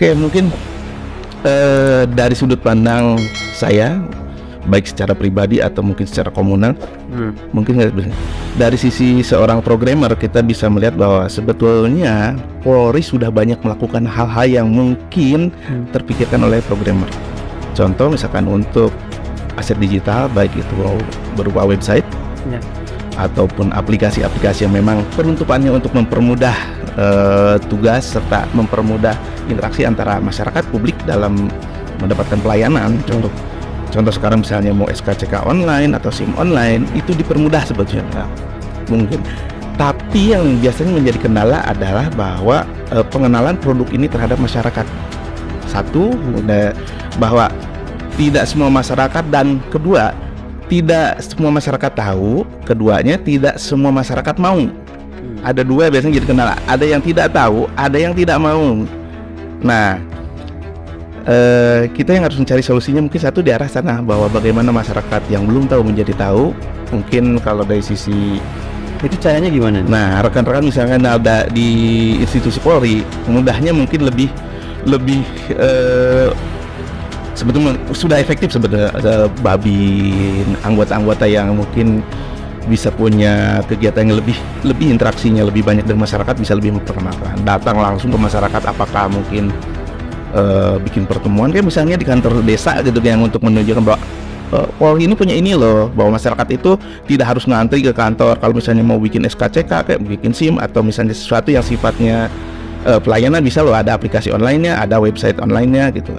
Oke, mungkin dari sudut pandang saya, baik secara pribadi atau mungkin secara komunal, mungkin dari sisi seorang programmer kita bisa melihat bahwa sebetulnya Polri sudah banyak melakukan hal-hal yang mungkin terpikirkan oleh programmer. Contoh misalkan untuk aset digital, baik itu berupa website ataupun aplikasi-aplikasi yang memang peruntukannya untuk mempermudah tugas serta mempermudah interaksi antara masyarakat publik dalam mendapatkan pelayanan. Contoh sekarang misalnya mau SKCK online atau SIM online, itu dipermudah sebetulnya mungkin. Tapi yang biasanya menjadi kendala adalah bahwa pengenalan produk ini terhadap masyarakat. Satu, bahwa tidak semua masyarakat, dan kedua, tidak semua masyarakat tahu. Keduanya, tidak semua masyarakat mau. Ada dua biasanya jadi kendala. Ada yang tidak tahu, ada yang tidak mau. Nah, kita yang harus mencari solusinya mungkin satu di arah sana, bahwa bagaimana masyarakat yang belum tahu menjadi tahu. Mungkin kalau dari sisi itu caranya gimana? Nah, rekan-rekan misalkan ada di institusi Polri, mudahnya mungkin lebih sebetulnya sudah efektif sebetulnya babin anggota-anggota yang mungkin bisa punya kegiatan yang lebih interaksinya lebih banyak dengan masyarakat, bisa lebih memperkenalkan, datang langsung ke masyarakat. Apakah mungkin bikin pertemuan kayak misalnya di kantor desa gitu, yang untuk menunjukkan bahwa Polri ini punya ini loh, bahwa masyarakat itu tidak harus ngantri ke kantor kalau misalnya mau bikin SKCK, kayak bikin SIM atau misalnya sesuatu yang sifatnya pelayanan, bisa loh ada aplikasi online-nya, ada website online-nya gitu.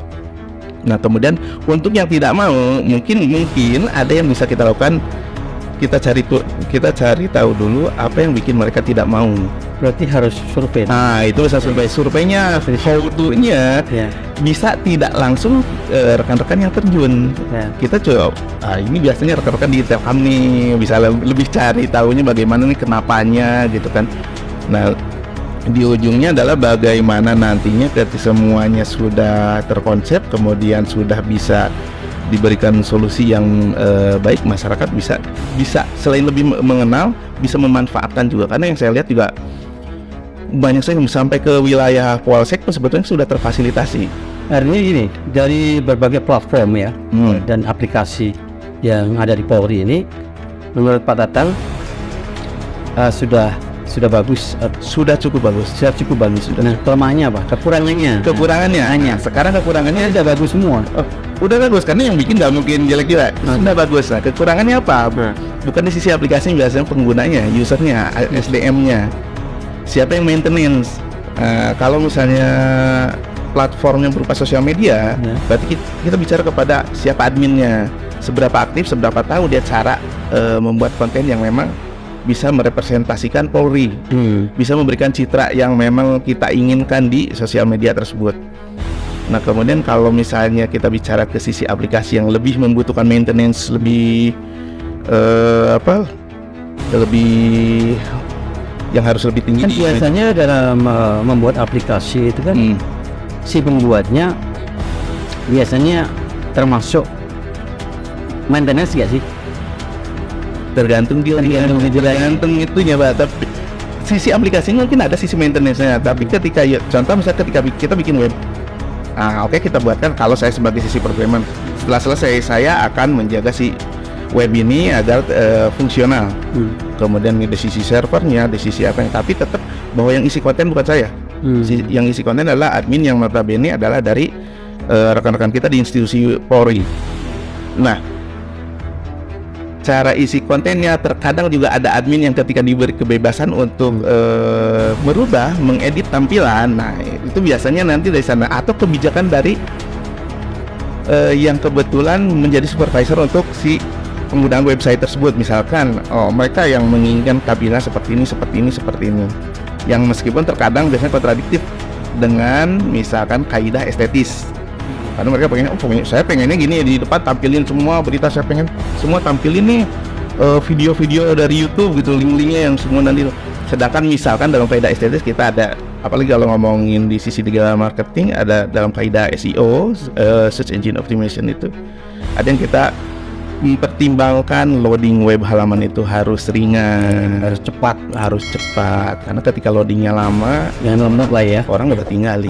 Nah, kemudian untuk yang tidak mau, mungkin ada yang bisa kita lakukan. Kita cari tahu dulu apa yang bikin mereka tidak mau. Berarti harus survei. Nah, itu bisa surveinya, how to-nya bisa tidak langsung rekan-rekan yang terjun. Kita coba, ini biasanya rekan-rekan di Telkom nih bisa lebih cari tahunya bagaimana nih, kenapanya gitu kan. Nah, di ujungnya adalah bagaimana nantinya ketika semuanya sudah terkonsep, kemudian sudah bisa diberikan solusi yang baik, masyarakat bisa selain lebih mengenal, bisa memanfaatkan juga. Karena yang saya lihat juga banyak sekali sampai ke wilayah Polsek pun sebetulnya sudah terfasilitasi. Artinya gini, dari berbagai platform dan aplikasi yang ada di Polri ini, menurut Pak Tatang sudah bagus, sudah cukup bagus. Nah, kelemahannya apa? Kekurangannya sekarang kekurangannya sudah bagus semua. Udah bagus, karena yang bikin nggak mungkin jelek juga. Sudah bagus. Nah, kekurangannya apa? Bukan di sisi aplikasi, biasanya penggunanya, usernya, SDM-nya. Siapa yang maintenance? Kalau misalnya platformnya berupa sosial media, berarti kita bicara kepada siapa adminnya, seberapa aktif, seberapa tahu dia cara membuat konten yang memang bisa merepresentasikan Polri, bisa memberikan citra yang memang kita inginkan di sosial media tersebut. Nah, kemudian kalau misalnya kita bicara ke sisi aplikasi yang lebih membutuhkan maintenance, lebih yang harus lebih tinggi. Kan biasanya dalam membuat aplikasi itu kan si pembuatnya biasanya termasuk maintenance gak sih? Tergantung itunya, Pak. Tapi sisi aplikasinya mungkin ada sisi maintenance-nya. Tapi ketika contoh misalnya ketika kita bikin web, oke, kita buatkan, kalau saya sebagai sisi programmer, setelah selesai saya akan menjaga si web ini agar fungsional. Kemudian di sisi servernya, di sisi apa, tapi tetap bahwa yang isi konten bukan saya. Yang isi konten adalah admin yang notabene adalah dari rekan-rekan kita di institusi Polri. Nah, cara isi kontennya terkadang juga ada admin yang ketika diberi kebebasan untuk merubah, mengedit tampilan. Nah, itu biasanya nanti dari sana, atau kebijakan dari yang kebetulan menjadi supervisor untuk si penggunaan website tersebut. Misalkan mereka yang menginginkan tampilan seperti ini, yang meskipun terkadang biasanya kontradiktif dengan misalkan kaidah estetis. Karena mereka saya pengennya gini, di depan tampilin semua berita, saya pengen semua tampilin nih video-video dari YouTube gitu, link-linknya yang semua nanti. Sedangkan misalkan dalam kaidah estetis kita ada, apalagi kalau ngomongin di sisi digital marketing, ada dalam kaidah SEO, search engine optimization, itu ada yang kita mempertimbangkan loading web halaman itu harus ringan, harus cepat. Karena ketika loadingnya lama, jangan lemot lah ya, orang udah tinggal.